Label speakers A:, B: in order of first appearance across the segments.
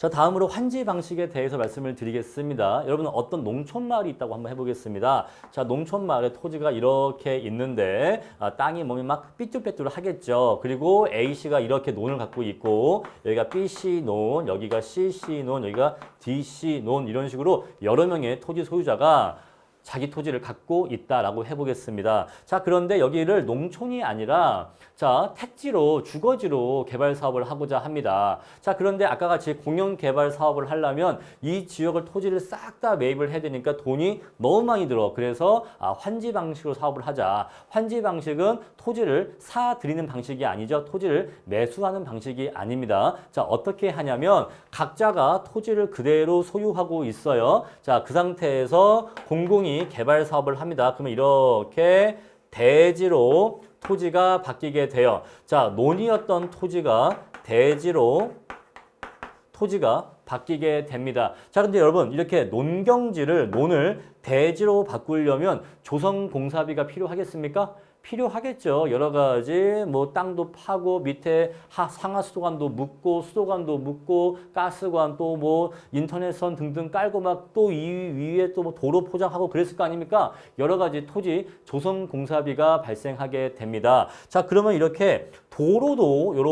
A: 자, 다음으로 환지 방식에 대해서 말씀을 드리겠습니다. 여러분은 어떤 농촌 마을이 있다고 한번 해보겠습니다. 자, 농촌 마을에 토지가 이렇게 있는데 땅이 몸이 막 삐뚤빼뚤 하겠죠. 그리고 A씨가 이렇게 논을 갖고 있고 여기가 BC 논, 여기가 CC 논, 여기가 DC 논 이런 식으로 여러 명의 토지 소유자가 자기 토지를 갖고 있다라고 해보겠습니다. 자, 그런데 여기를 농촌이 아니라 자, 택지로 주거지로 개발 사업을 하고자 합니다. 자, 그런데 아까 같이 공영 개발 사업을 하려면 이 지역을 토지를 싹 다 매입을 해야 되니까 돈이 너무 많이 들어. 그래서 환지 방식으로 사업을 하자. 환지 방식은 토지를 사들이는 방식이 아니죠. 토지를 매수하는 방식이 아닙니다. 자, 어떻게 하냐면 각자가 토지를 그대로 소유하고 있어요. 자, 그 상태에서 공공이 개발 사업을 합니다. 그러면 이렇게 대지로 토지가 바뀌게 돼요. 자, 논이었던 토지가 대지로 토지가 바뀌게 됩니다. 자, 근데 여러분 이렇게 논을 대지로 바꾸려면 조성공사비가 필요하겠습니까? 필요하겠죠. 여러 가지 뭐 땅도 파고 밑에 상하수도관도 묻고 수도관도 묻고 가스관 또 뭐 인터넷선 등등 깔고 막 또 이 위에 또 뭐 도로 포장하고 그랬을 거 아닙니까? 여러 가지 토지 조성공사비가 발생하게 됩니다. 자, 그러면 이렇게 도로도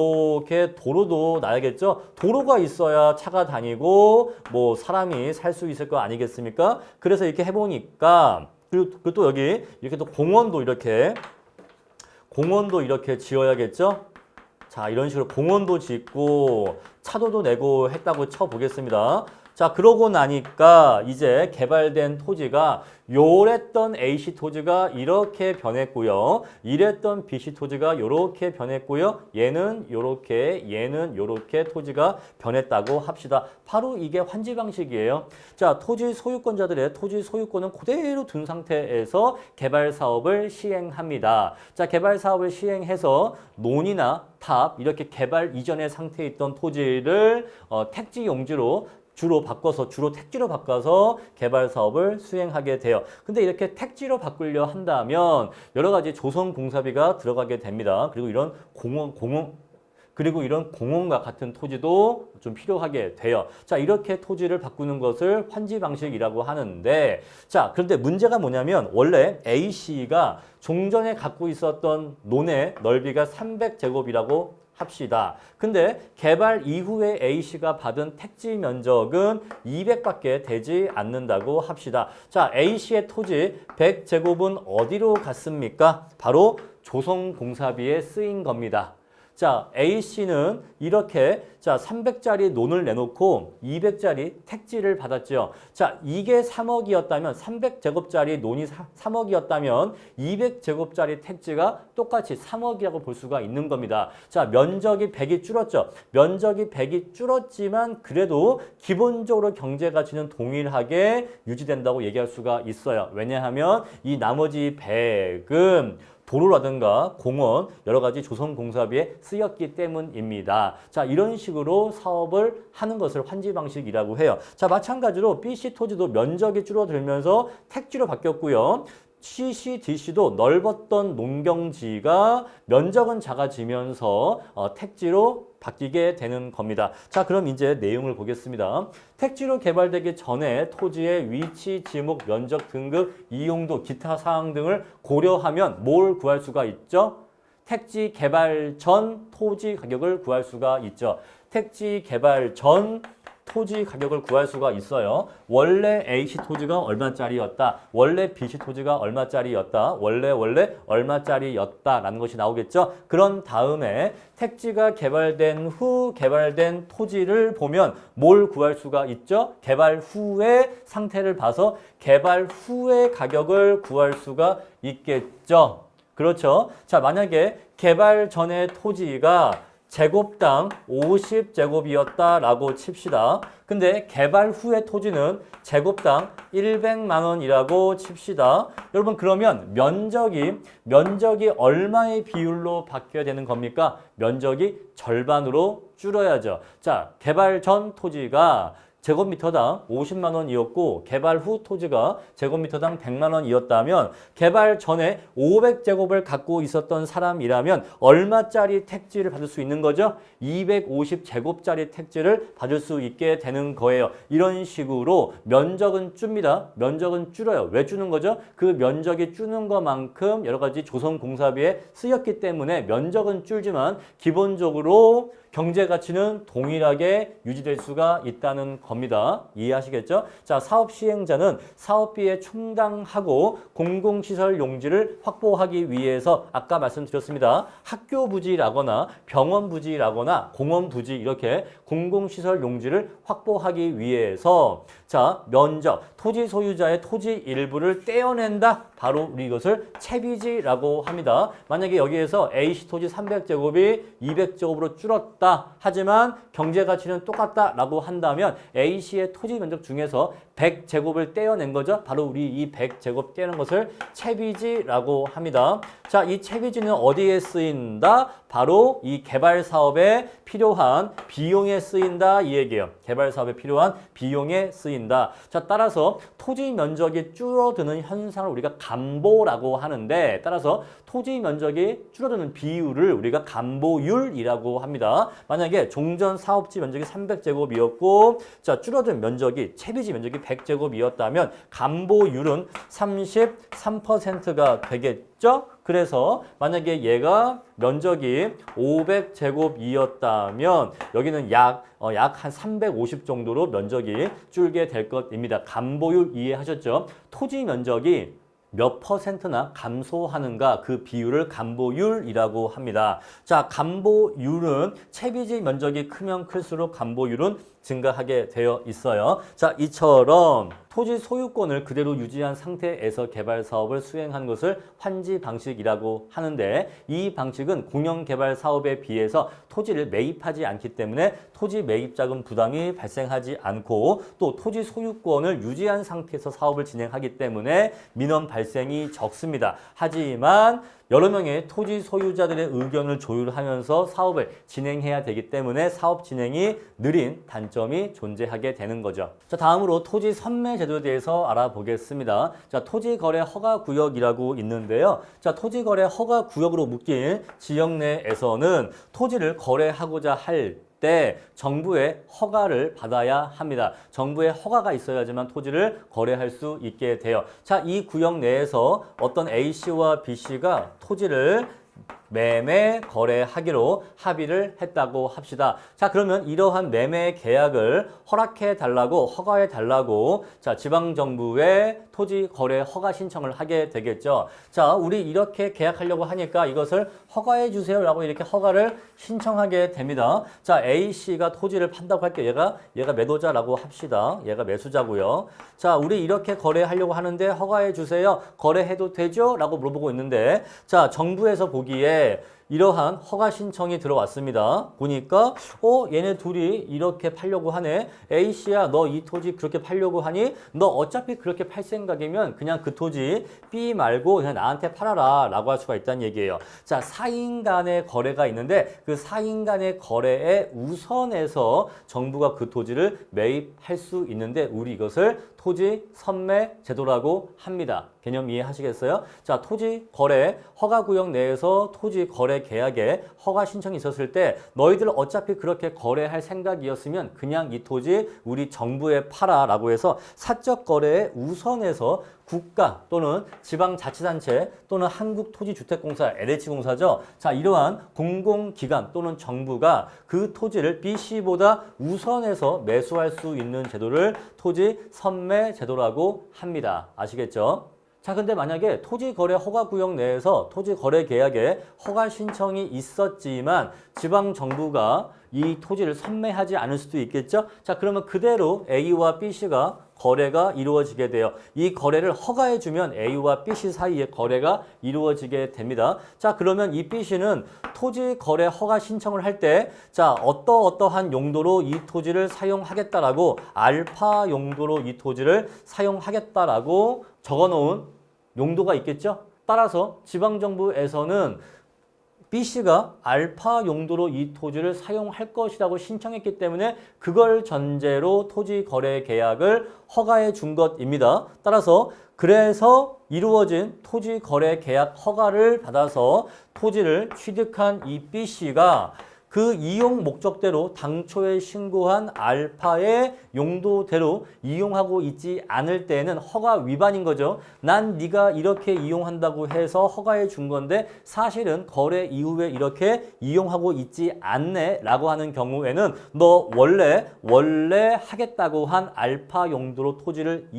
A: 나야겠죠. 도로가 있어야 차가 다니고 뭐 사람이 살 수 있을 거 아니겠습니까? 그래서 이렇게 해보니까 그리고 또 여기 이렇게 또 공원도 이렇게 지어야겠죠? 자, 이런 식으로 공원도 짓고 차도도 내고 했다고 쳐보겠습니다. 자, 그러고 나니까 이제 개발된 토지가 요랬던 A씨 토지가 이렇게 변했고요. 이랬던 B씨 토지가 요렇게 변했고요. 얘는 요렇게 토지가 변했다고 합시다. 바로 이게 환지 방식이에요. 자, 토지 소유권자들의 토지 소유권은 그대로 둔 상태에서 개발 사업을 시행합니다. 자, 개발 사업을 시행해서 논이나 탑 이렇게 개발 이전의 상태에 있던 토지를 택지 용지로 주로 택지로 바꿔서 개발 사업을 수행하게 돼요. 근데 이렇게 택지로 바꾸려 한다면 여러 가지 조성공사비가 들어가게 됩니다. 그리고 이런 공원과 같은 토지도 좀 필요하게 돼요. 자, 이렇게 토지를 바꾸는 것을 환지 방식이라고 하는데, 자, 그런데 문제가 뭐냐면 원래 A씨가 종전에 갖고 있었던 논의 넓이가 300제곱이라고 합시다. 근데 개발 이후에 A씨가 받은 택지 면적은 200밖에 되지 않는다고 합시다. 자, A씨의 토지 100제곱은 어디로 갔습니까? 바로 조성공사비에 쓰인 겁니다. 자, A씨는 이렇게 300짜리 논을 내놓고 200짜리 택지를 받았죠. 자, 이게 3억이었다면 300제곱짜리 논이 3억이었다면 200제곱짜리 택지가 똑같이 3억이라고 볼 수가 있는 겁니다. 자, 면적이 100이 줄었죠. 면적이 100이 줄었지만 그래도 기본적으로 경제 가치는 동일하게 유지된다고 얘기할 수가 있어요. 왜냐하면 이 나머지 100은 도로라든가 공원, 여러 가지 조성공사비에 쓰였기 때문입니다. 자, 이런 식으로 사업을 하는 것을 환지 방식이라고 해요. 자, 마찬가지로 B씨 토지도 면적이 줄어들면서 택지로 바뀌었고요. CC, DC도 넓었던 농경지가 면적은 작아지면서 택지로 바뀌게 되는 겁니다. 자, 그럼 이제 내용을 보겠습니다. 택지로 개발되기 전에 토지의 위치, 지목, 면적, 등급, 이용도, 기타 사항 등을 고려하면 뭘 구할 수가 있죠? 택지 개발 전 토지 가격을 구할 수가 있죠. 택지 개발 전 토지 가격을 구할 수가 있어요. 원래 A씨 토지가 얼마짜리였다. 원래 B씨 토지가 얼마짜리였다. 원래 얼마짜리였다라는 것이 나오겠죠. 그런 다음에 택지가 개발된 후 개발된 토지를 보면 뭘 구할 수가 있죠? 개발 후의 상태를 봐서 개발 후의 가격을 구할 수가 있겠죠. 그렇죠. 자, 만약에 개발 전의 토지가 제곱당 50제곱이었다라고 칩시다. 근데 개발 후의 토지는 제곱당 100만 원이라고 칩시다. 여러분, 그러면 면적이 얼마의 비율로 바뀌어야 되는 겁니까? 면적이 절반으로 줄어야죠. 자, 개발 전 토지가 제곱미터당 50만 원이었고 개발 후 토지가 제곱미터당 100만 원이었다면 개발 전에 500제곱을 갖고 있었던 사람이라면 얼마짜리 택지를 받을 수 있는 거죠? 250제곱짜리 택지를 받을 수 있게 되는 거예요. 이런 식으로 면적은 줍니다. 면적은 줄어요. 왜 주는 거죠? 그 면적이 주는 것만큼 여러 가지 조성공사비에 쓰였기 때문에 면적은 줄지만 기본적으로 경제 가치는 동일하게 유지될 수가 있다는 겁니다. 이해하시겠죠? 자, 사업 시행자는 사업비에 충당하고 공공시설 용지를 확보하기 위해서 아까 말씀드렸습니다. 학교 부지라거나 병원 부지라거나 공원 부지 이렇게 공공시설 용지를 확보하기 위해서 자, 면적, 토지 소유자의 토지 일부를 떼어낸다. 바로 우리 이것을 채비지라고 합니다. 만약에 여기에서 A씨 토지 300제곱이 200제곱으로 줄었다. 하지만 경제 가치는 똑같다라고 한다면 A씨의 토지 면적 중에서 100제곱을 떼어낸 거죠. 바로 우리 이 100제곱 떼는 것을 채비지라고 합니다. 자, 이 채비지는 어디에 쓰인다? 바로 이 개발 사업에 필요한 비용에 쓰인다 이 얘기예요. 개발 사업에 필요한 비용에 쓰인다. 자, 따라서 토지 면적이 줄어드는 현상을 우리가 감보라고 하는데 따라서 토지 면적이 줄어드는 비율을 우리가 감보율이라고 합니다. 만약에 종전 사업지 면적이 300제곱이었고 자, 줄어든 면적이 채비지 면적이 100제곱이었다면 감보율은 33%가 되겠죠? 그래서 만약에 얘가 면적이 500제곱이었다면 여기는 약 한 350 정도로 면적이 줄게 될 것입니다. 감보율 이해하셨죠? 토지 면적이 몇 %나 감소하는가 그 비율을 감보율이라고 합니다. 자, 감보율은 채비지 면적이 크면 클수록 감보율은 증가하게 되어 있어요. 자, 이처럼 토지 소유권을 그대로 유지한 상태에서 개발 사업을 수행한 것을 환지 방식이라고 하는데 이 방식은 공영 개발 사업에 비해서 토지를 매입하지 않기 때문에 토지 매입 자금 부담이 발생하지 않고 또 토지 소유권을 유지한 상태에서 사업을 진행하기 때문에 민원 발생이 적습니다. 하지만 여러 명의 토지 소유자들의 의견을 조율하면서 사업을 진행해야 되기 때문에 사업 진행이 느린 단점이 존재하게 되는 거죠. 자, 다음으로 토지 선매 제도에 대해서 알아보겠습니다. 자, 토지 거래 허가 구역이라고 있는데요. 자, 토지 거래 허가 구역으로 묶인 지역 내에서는 토지를 거래하고자 할 때 정부의 허가를 받아야 합니다. 정부의 허가가 있어야지만 토지를 거래할 수 있게 돼요. 자, 이 구역 내에서 어떤 A씨와 B씨가 토지를 매매 거래하기로 합의를 했다고 합시다. 자, 그러면 이러한 매매 계약을 허락해 달라고 허가해 달라고 자, 지방 정부에 토지 거래 허가 신청을 하게 되겠죠. 자, 우리 이렇게 계약하려고 하니까 이것을 허가해 주세요라고 이렇게 허가를 신청하게 됩니다. 자, A씨가 토지를 판다고 할게요. 얘가 매도자라고 합시다. 얘가 매수자고요. 자, 우리 이렇게 거래하려고 하는데 허가해 주세요. 거래해도 되죠? 라고 물어보고 있는데 자, 정부에서 보기에 이러한 허가 신청이 들어왔습니다. 보니까 얘네 둘이 이렇게 팔려고 하네. A씨야 너 이 토지 그렇게 팔려고 하니? 너 어차피 그렇게 팔 생각이면 그냥 그 토지 B 말고 그냥 나한테 팔아라 라고 할 수가 있다는 얘기예요. 자, 사인 간의 거래가 있는데 그 사인 간의 거래에 우선해서 정부가 그 토지를 매입할 수 있는데 우리 이것을 토지 선매 제도라고 합니다. 개념 이해하시겠어요? 자, 토지 거래 허가구역 내에서 토지 거래 계약에 허가 신청이 있었을 때 너희들 어차피 그렇게 거래할 생각이었으면 그냥 이 토지 우리 정부에 팔아 라고 해서 사적 거래에 우선해서 국가 또는 지방자치단체 또는 한국토지주택공사 LH공사죠. 자, 이러한 공공기관 또는 정부가 그 토지를 B씨보다 우선해서 매수할 수 있는 제도를 토지 선매 제도라고 합니다. 아시겠죠? 자, 근데 만약에 토지거래 허가구역 내에서 토지거래 계약에 허가 신청이 있었지만 지방정부가 이 토지를 선매하지 않을 수도 있겠죠? 자, 그러면 그대로 A와 B씨가 거래가 이루어지게 돼요. 이 거래를 허가해주면 A와 B씨 사이에 거래가 이루어지게 됩니다. 자, 그러면 이 B씨는 토지 거래 허가 신청을 할 때 자, 어떠한 용도로 이 토지를 사용하겠다라고 알파 용도로 이 토지를 사용하겠다라고 적어놓은 용도가 있겠죠? 따라서 지방정부에서는 B씨가 알파 용도로 이 토지를 사용할 것이라고 신청했기 때문에 그걸 전제로 토지 거래 계약을 허가해 준 것입니다. 따라서 그래서 이루어진 토지 거래 계약 허가를 받아서 토지를 취득한 이 B씨가 그 이용 목적대로 당초에 신고한 알파의 용도대로 이용하고 있지 않을 때에는 허가 위반인 거죠. 난 네가 이렇게 이용한다고 해서 허가해 준 건데 사실은 거래 이후에 이렇게 이용하고 있지 않네 라고 하는 경우에는 너 원래 하겠다고 한 알파 용도로 토지를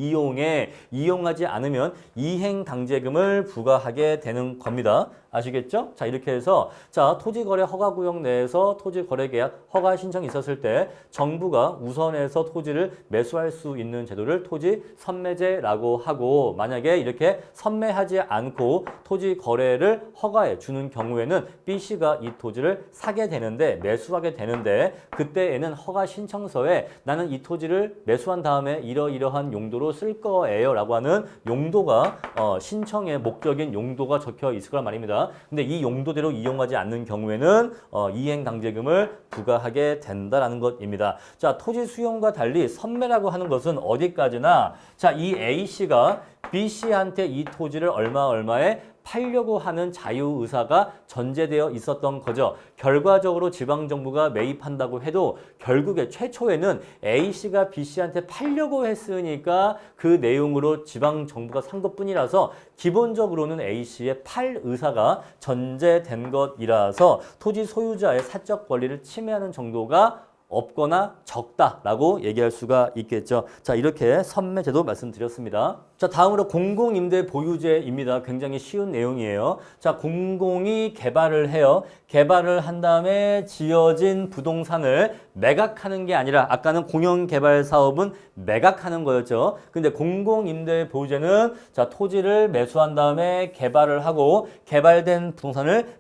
A: 이용하지 않으면 이행강제금을 부과하게 되는 겁니다. 아시겠죠? 자, 이렇게 해서 자, 토지거래 허가구역 내에서 토지거래계약 허가 신청이 있었을 때 정부가 우선해서 토지를 매수할 수 있는 제도를 토지 선매제라고 하고, 만약에 이렇게 선매하지 않고 토지 거래를 허가해 주는 경우에는 B씨가 이 토지를 사게 되는데, 매수하게 되는데, 그때에는 허가 신청서에 나는 이 토지를 매수한 다음에 이러이러한 용도로 쓸 거예요 라고 하는 용도가 신청의 목적인 용도가 적혀 있을 거란 말입니다. 근데 이 용도대로 이용하지 않는 경우에는 이행강제금을 부과하게 된다라는 것입니다. 자, 토지 수용과 달리 선매라고 하는 것은 어디까지나, 자, 이 A씨가 B씨한테 이 토지를 얼마에 팔려고 하는 자유의사가 전제되어 있었던 거죠. 결과적으로 지방정부가 매입한다고 해도 결국에 최초에는 A씨가 B씨한테 팔려고 했으니까 그 내용으로 지방정부가 산 것뿐이라서 기본적으로는 A씨의 팔 의사가 전제된 것이라서 토지 소유자의 사적 권리를 침해하는 정도가 없거나 적다라고 얘기할 수가 있겠죠. 자, 이렇게 선매제도 말씀드렸습니다. 자, 다음으로 공공임대 보유제입니다. 굉장히 쉬운 내용이에요. 자, 공공이 개발을 해요. 개발을 한 다음에 지어진 부동산을 매각하는 게 아니라, 아까는 공영개발 사업은 매각하는 거였죠. 근데 공공임대 보유제는 자, 토지를 매수한 다음에 개발을 하고 개발된 부동산을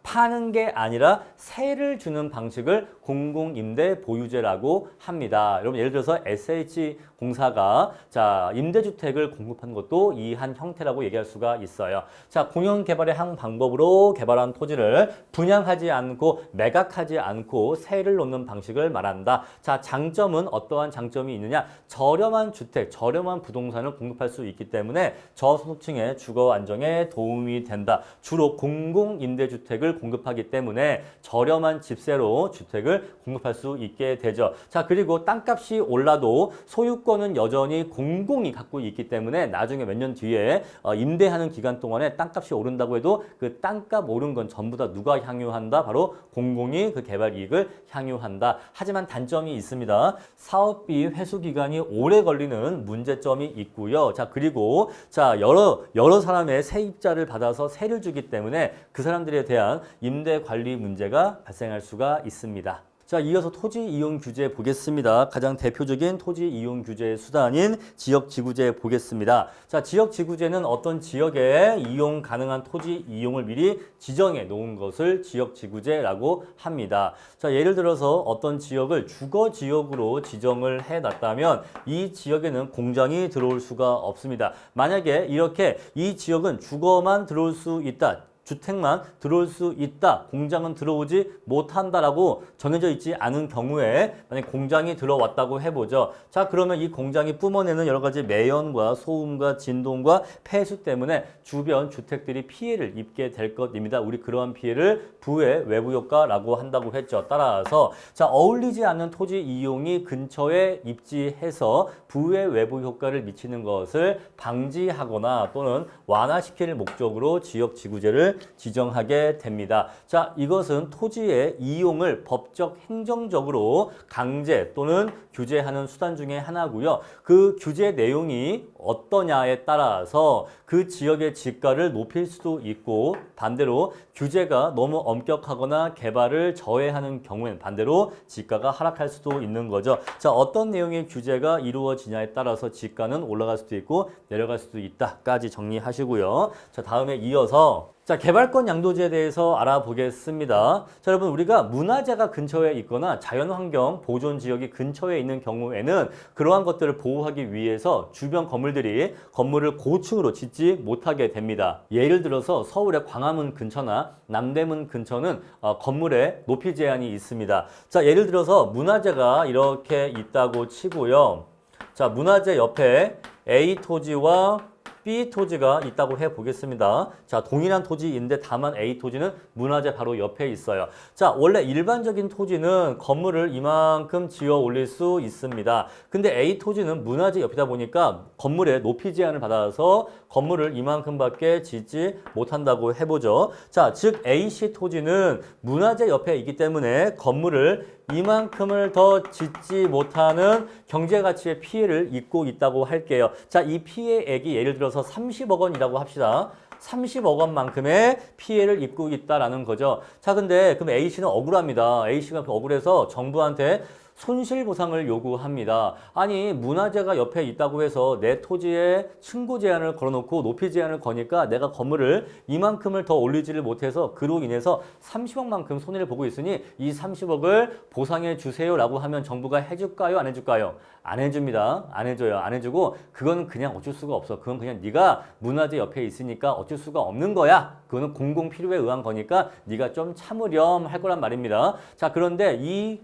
A: 파는 게 아니라 세를 주는 방식을 공공임대 보유제라고 합니다. 여러분, 예를 들어서 SH공사가 자, 임대주택을 공급한 것도 이 한 형태라고 얘기할 수가 있어요. 자, 공영개발의 한 방법으로 개발한 토지를 분양하지 않고 매각하지 않고 세를 놓는 방식을 말한다. 자, 장점은 어떠한 장점이 있느냐? 저렴한 주택, 저렴한 부동산을 공급할 수 있기 때문에 저소득층의 주거 안정에 도움이 된다. 주로 공공임대주택을 공급하기 때문에 저렴한 집세로 주택을 공급할 수 있게 되죠. 자, 그리고 땅값이 올라도 소유권은 여전히 공공이 갖고 있기 때문에 나중에 몇 년 뒤에 임대하는 기간 동안에 땅값이 오른다고 해도 그 땅값 오른 건 전부 다 누가 향유한다? 바로 공공이 그 개발 이익을 향유한다. 하지만 단점이 있습니다. 사업비 회수 기간이 오래 걸리는 문제점이 있고요. 자, 그리고 자, 여러 사람의 세입자를 받아서 세를 주기 때문에 그 사람들에 대한 임대 관리 문제가 발생할 수가 있습니다. 자, 이어서 토지 이용 규제 보겠습니다. 가장 대표적인 토지 이용 규제 수단인 지역지구제 보겠습니다. 자, 지역지구제는 어떤 지역에 이용 가능한 토지 이용을 미리 지정해 놓은 것을 지역지구제라고 합니다. 자, 예를 들어서 어떤 지역을 주거지역으로 지정을 해놨다면 이 지역에는 공장이 들어올 수가 없습니다. 만약에 이렇게 이 지역은 주거만 들어올 수 있다, 주택만 들어올 수 있다, 공장은 들어오지 못한다라고 정해져 있지 않은 경우에 만약 공장이 들어왔다고 해보죠. 자, 그러면 이 공장이 뿜어내는 여러 가지 매연과 소음과 진동과 폐수 때문에 주변 주택들이 피해를 입게 될 것입니다. 우리 그러한 피해를 부의 외부 효과라고 한다고 했죠. 따라서 자, 어울리지 않는 토지 이용이 근처에 입지해서 부의 외부 효과를 미치는 것을 방지하거나 또는 완화시킬 목적으로 지역지구제를 지정하게 됩니다. 자, 이것은 토지의 이용을 법적 행정적으로 강제 또는 규제하는 수단 중에 하나고요. 그 규제 내용이 어떠냐에 따라서 그 지역의 지가를 높일 수도 있고, 반대로 규제가 너무 엄격하거나 개발을 저해하는 경우에는 반대로 지가가 하락할 수도 있는 거죠. 자, 어떤 내용의 규제가 이루어지냐에 따라서 지가는 올라갈 수도 있고 내려갈 수도 있다까지 정리하시고요. 자, 다음에 이어서 자, 개발권 양도제에 대해서 알아보겠습니다. 자, 여러분 우리가 문화재가 근처에 있거나 자연환경 보존 지역이 근처에 있는 경우에는 그러한 것들을 보호하기 위해서 주변 건물들이 건물을 고층으로 짓지 못하게 됩니다. 예를 들어서 서울의 광화문 근처나 남대문 근처는 건물의 높이 제한이 있습니다. 자, 예를 들어서 문화재가 이렇게 있다고 치고요. 자, 문화재 옆에 A 토지와 B 토지가 있다고 해보겠습니다. 자, 동일한 토지인데 다만 A 토지는 문화재 바로 옆에 있어요. 자, 원래 일반적인 토지는 건물을 이만큼 지어 올릴 수 있습니다. 근데 A 토지는 문화재 옆이다 보니까 건물의 높이 제한을 받아서 건물을 이만큼밖에 짓지 못한다고 해보죠. 자, 즉 AC 토지는 문화재 옆에 있기 때문에 건물을 이만큼을 더 짓지 못하는 경제가치의 피해를 입고 있다고 할게요. 자, 이 피해액이 예를 들어서 30억 원이라고 합시다. 30억 원만큼의 피해를 입고 있다라는 거죠. 자, 근데 그럼 A씨는 억울합니다. A씨가 억울해서 정부한테 손실보상을 요구합니다. 아니, 문화재가 옆에 있다고 해서 내 토지에 층고 제한을 걸어놓고 높이 제한을 거니까 내가 건물을 이만큼을 더 올리지를 못해서 그로 인해서 30억만큼 손해를 보고 있으니 이 30억을 보상해 주세요라고 하면 정부가 해줄까요? 안 해줄까요? 안 해줍니다. 안 해줘요. 안 해주고 그건 그냥 어쩔 수가 없어. 그건 그냥 네가 문화재 옆에 있으니까 어쩔 수가 없는 거야. 그거는 공공 필요에 의한 거니까 네가 좀 참으렴 할 거란 말입니다. 자, 그런데 이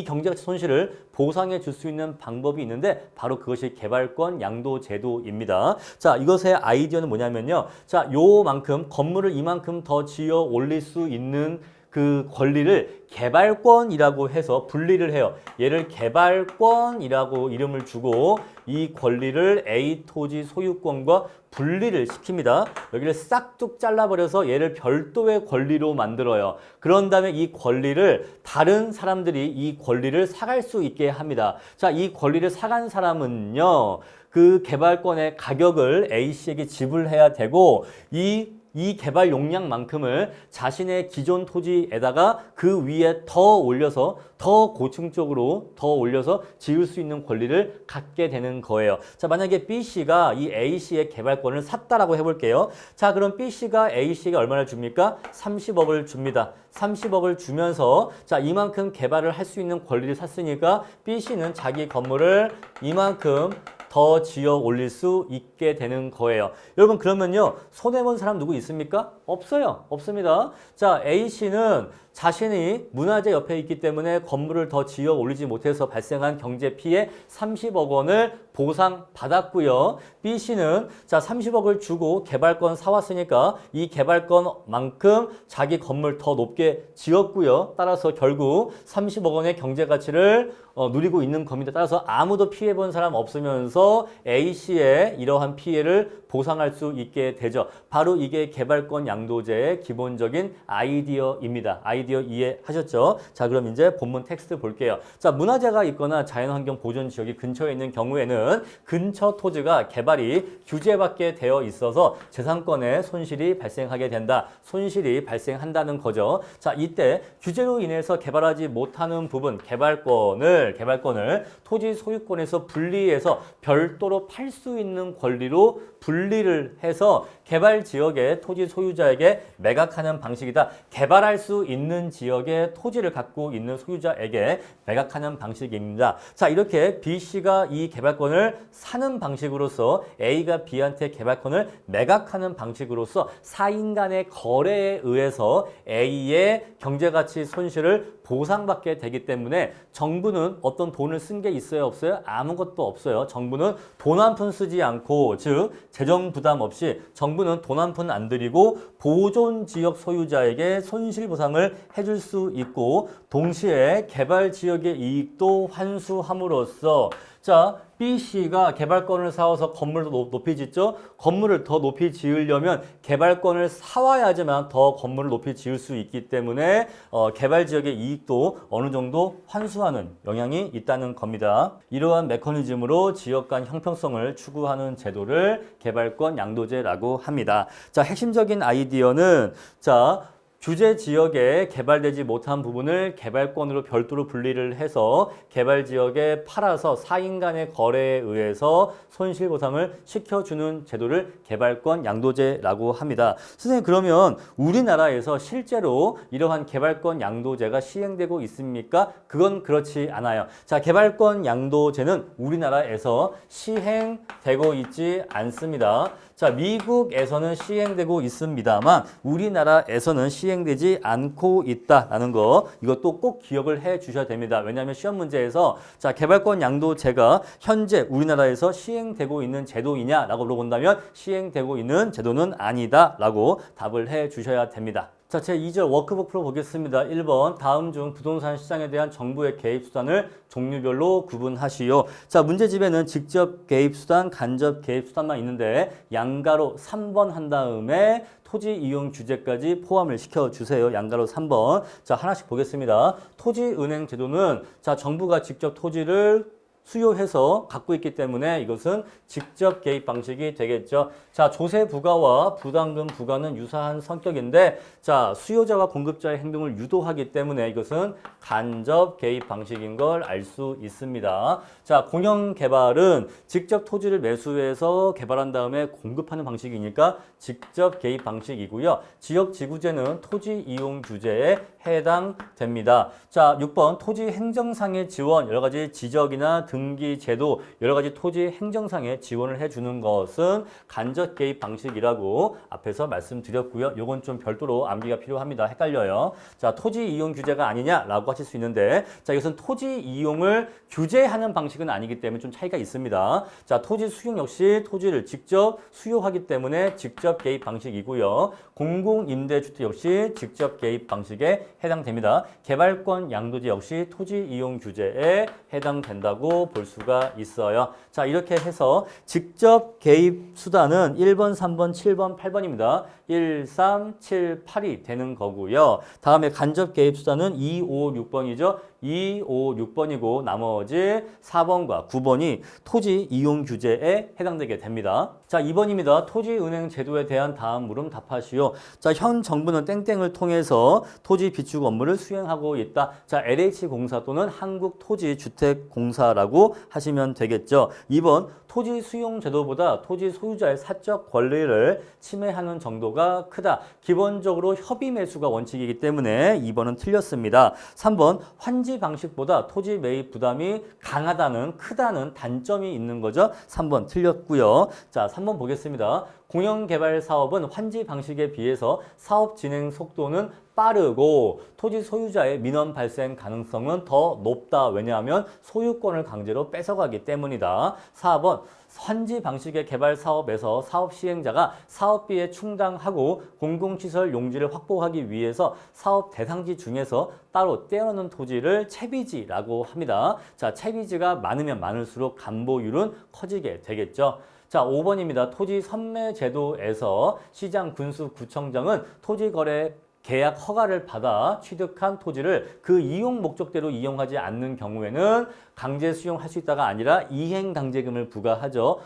A: 경제가치 손실을 보상해 줄 수 있는 방법이 있는데 바로 그것이 개발권 양도 제도입니다. 자, 이것의 아이디어는 뭐냐면요. 자, 요만큼 건물을 이만큼 더 지어 올릴 수 있는 그 권리를 개발권이라고 해서 분리를 해요. 얘를 개발권이라고 이름을 주고 이 권리를 A 토지 소유권과 분리를 시킵니다. 여기를 싹둑 잘라버려서 얘를 별도의 권리로 만들어요. 그런 다음에 이 권리를 다른 사람들이 이 권리를 사갈 수 있게 합니다. 자, 이 권리를 사간 사람은요, 그 개발권의 가격을 A씨에게 지불해야 되고 이 개발 용량만큼을 자신의 기존 토지에다가 그 위에 더 올려서 더 고층적으로 더 올려서 지을 수 있는 권리를 갖게 되는 거예요. 자, 만약에 B씨가 이 A씨의 개발권을 샀다라고 해볼게요. 자, 그럼 B씨가 A씨에게 얼마를 줍니까? 30억을 줍니다. 30억을 주면서 자, 이만큼 개발을 할 수 있는 권리를 샀으니까 B씨는 자기 건물을 이만큼 더 지어 올릴 수 있게 되는 거예요. 여러분, 그러면요, 손해본 사람 누구 있습니까? 없어요. 없습니다. 자, A씨는 자신이 문화재 옆에 있기 때문에 건물을 더 지어 올리지 못해서 발생한 경제 피해 30억 원을 보상받았고요. B씨는 자, 30억을 주고 개발권 사왔으니까 이 개발권만큼 자기 건물 더 높게 지었고요. 따라서 결국 30억 원의 경제 가치를 누리고 있는 겁니다. 따라서 아무도 피해본 사람 없으면서 A씨의 이러한 피해를 보상할 수 있게 되죠. 바로 이게 개발권 양도제의 기본적인 아이디어입니다. 아이디어 이해하셨죠? 자, 그럼 이제 본문 텍스트 볼게요. 자, 문화재가 있거나 자연환경 보존 지역이 근처에 있는 경우에는 근처 토지가 개발이 규제받게 되어 있어서 재산권에 손실이 발생하게 된다. 손실이 발생한다는 거죠. 자, 이때 규제로 인해서 개발하지 못하는 부분, 개발권을 토지 소유권에서 분리해서 별도로 팔 수 있는 권리로 분리를 해서 개발 지역의 토지 소유자에게 매각하는 방식이다. 개발할 수 있는 지역의 토지를 갖고 있는 소유자에게 매각하는 방식입니다. 자, 이렇게 B씨가 이 개발권을 사는 방식으로서 A가 B한테 개발권을 매각하는 방식으로서 사인 간의 거래에 의해서 A의 경제가치 손실을 보상받게 되기 때문에 정부는 어떤 돈을 쓴 게 있어요? 없어요? 아무것도 없어요. 정부는 돈 한 푼 쓰지 않고, 즉 재정 부담 없이 정부는 돈 한 푼 안 들이고 보존 지역 소유자에게 손실 보상을 해줄 수 있고 동시에 개발 지역의 이익도 환수함으로써 자, B씨가 개발권을 사와서 건물을 높이 짓죠. 건물을 더 높이 지으려면 개발권을 사와야지만 더 건물을 높이 지을 수 있기 때문에 개발 지역의 이익도 어느 정도 환수하는 영향이 있다는 겁니다. 이러한 메커니즘으로 지역 간 형평성을 추구하는 제도를 개발권 양도제라고 합니다. 자, 핵심적인 아이디어는 자, 규제 지역에 개발되지 못한 부분을 개발권으로 별도로 분리를 해서 개발 지역에 팔아서 사인 간의 거래에 의해서 손실보상을 시켜주는 제도를 개발권 양도제라고 합니다. 선생님, 그러면 우리나라에서 실제로 이러한 개발권 양도제가 시행되고 있습니까? 그건 그렇지 않아요. 자, 개발권 양도제는 우리나라에서 시행되고 있지 않습니다. 자, 미국에서는 시행되고 있습니다만 우리나라에서는 시행되지 않고 있다라는 거, 이것도 꼭 기억을 해 주셔야 됩니다. 왜냐하면 시험 문제에서 자, 개발권 양도제가 현재 우리나라에서 시행되고 있는 제도이냐라고 물어본다면 시행되고 있는 제도는 아니다라고 답을 해 주셔야 됩니다. 자, 제2절 워크북 풀어보겠습니다. 1번, 다음 중 부동산 시장에 대한 정부의 개입 수단을 종류별로 구분하시오. 자, 문제집에는 직접 개입 수단, 간접 개입 수단만 있는데 양가로 3번 한 다음에 토지 이용 규제까지 포함을 시켜주세요. 양가로 3번. 자, 하나씩 보겠습니다. 토지은행 제도는 자, 정부가 직접 토지를 수요해서 갖고 있기 때문에 이것은 직접 개입 방식이 되겠죠. 자, 조세 부과와 부담금 부과는 유사한 성격인데 자, 수요자와 공급자의 행동을 유도하기 때문에 이것은 간접 개입 방식인 걸 알 수 있습니다. 자, 공영 개발은 직접 토지를 매수해서 개발한 다음에 공급하는 방식이니까 직접 개입 방식이고요. 지역 지구제는 토지 이용 규제에 해당됩니다. 자, 6번 토지 행정상의 지원, 여러 가지 지적이나 등기 제도, 여러 가지 토지 행정상의 지원을 해주는 것은 간접 개입 방식이라고 앞에서 말씀드렸고요. 요건 좀 별도로 암기가 필요합니다. 헷갈려요. 자, 토지 이용 규제가 아니냐라고 하실 수 있는데 자, 이것은 토지 이용을 규제하는 방식은 아니기 때문에 좀 차이가 있습니다. 자, 토지 수용 역시 토지를 직접 수요하기 때문에 직접 개입 방식이고요. 공공임대주택 역시 직접 개입 방식에 해당됩니다. 개발권 양도제 역시 토지 이용 규제에 해당된다고 볼 수가 있어요. 자, 이렇게 해서 직접 개입 수단은 1번, 3번, 7번, 8번입니다. 1, 3, 7, 8이 되는 거고요. 다음에 간접 개입 수단은 2, 5, 6번이죠. 2, 5, 6번이고 나머지 4번과 9번이 토지 이용 규제에 해당되게 됩니다. 자, 2번입니다. 토지은행 제도에 대한 다음 물음 답하시오. 자, 현 정부는 땡땡을 통해서 토지 비축 업무를 수행하고 있다. 자, LH공사 또는 한국토지주택공사라고 하시면 되겠죠. 2번, 토지 수용 제도보다 토지 소유자의 사적 권리를 침해하는 정도가 크다. 기본적으로 협의 매수가 원칙이기 때문에 2번은 틀렸습니다. 3번, 환지 방식보다 토지 매입 부담이 강하다는, 크다는 단점이 있는 거죠. 3번 틀렸고요. 자, 3번 보겠습니다. 공영개발 사업은 환지 방식에 비해서 사업 진행 속도는 빠르고 토지 소유자의 민원 발생 가능성은 더 높다. 왜냐하면 소유권을 강제로 뺏어가기 때문이다. 4번, 환지 방식의 개발 사업에서 사업 시행자가 사업비에 충당하고 공공시설 용지를 확보하기 위해서 사업 대상지 중에서 따로 떼어놓는 토지를 채비지라고 합니다. 자, 채비지가 많으면 많을수록 감보율은 커지게 되겠죠. 자, 5번입니다. 토지 선매 제도에서 시장 군수 구청장은 토지 거래 계약 허가를 받아 취득한 토지를 그 이용 목적대로 이용하지 않는 경우에는 강제 수용할 수 있다가 아니라 이행 강제금을 부과하죠.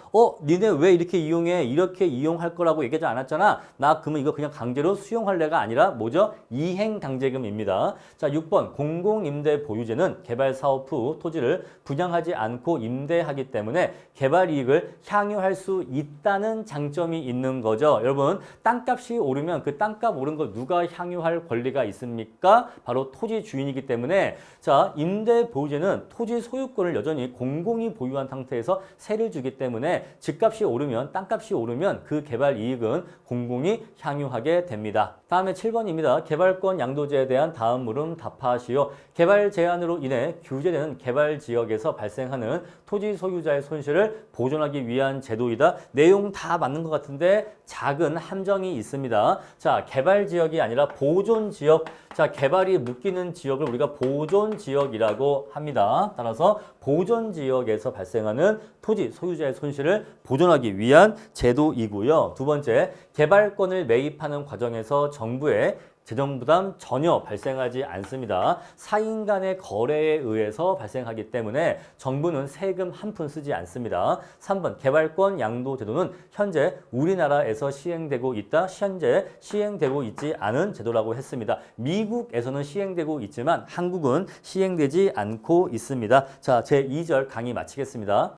A: 니네 왜 이렇게 이용해? 이렇게 이용할 거라고 얘기하지 않았잖아. 나 그러면 이거 그냥 강제로 수용할래가 아니라 뭐죠? 이행 강제금입니다. 자, 6번 공공임대 보유제는 개발 사업 후 토지를 분양하지 않고 임대하기 때문에 개발 이익을 향유할 수 있다는 장점이 있는 거죠. 여러분, 땅값이 오르면 그 땅값 오른 거 누가 향유할 권리가 있습니까? 바로 토지 주인이기 때문에 자, 임대 보유제는 토지 소유권을 여전히 공공이 보유한 상태에서 세를 주기 때문에 집값이 오르면, 땅값이 오르면 그 개발 이익은 공공이 향유하게 됩니다. 다음에 7번입니다. 개발권 양도제에 대한 다음 물음 답하시오. 개발 제한으로 인해 규제되는 개발 지역에서 발생하는 토지 소유자의 손실을 보존하기 위한 제도이다. 내용 다 맞는 것 같은데 작은 함정이 있습니다. 자, 개발 지역이 아니라 보존 지역. 자, 개발이 묶이는 지역을 우리가 보존 지역이라고 합니다. 따라서 보존 지역에서 발생하는 토지 소유자의 손실을 보존하기 위한 제도이고요. 두 번째, 개발권을 매입하는 과정에서 정부의 재정 부담 전혀 발생하지 않습니다. 사인 간의 거래에 의해서 발생하기 때문에 정부는 세금 한 푼 쓰지 않습니다. 3번 개발권 양도 제도는 현재 우리나라에서 시행되고 있다. 현재 시행되고 있지 않은 제도라고 했습니다. 미국에서는 시행되고 있지만 한국은 시행되지 않고 있습니다. 자, 제 2절 강의 마치겠습니다.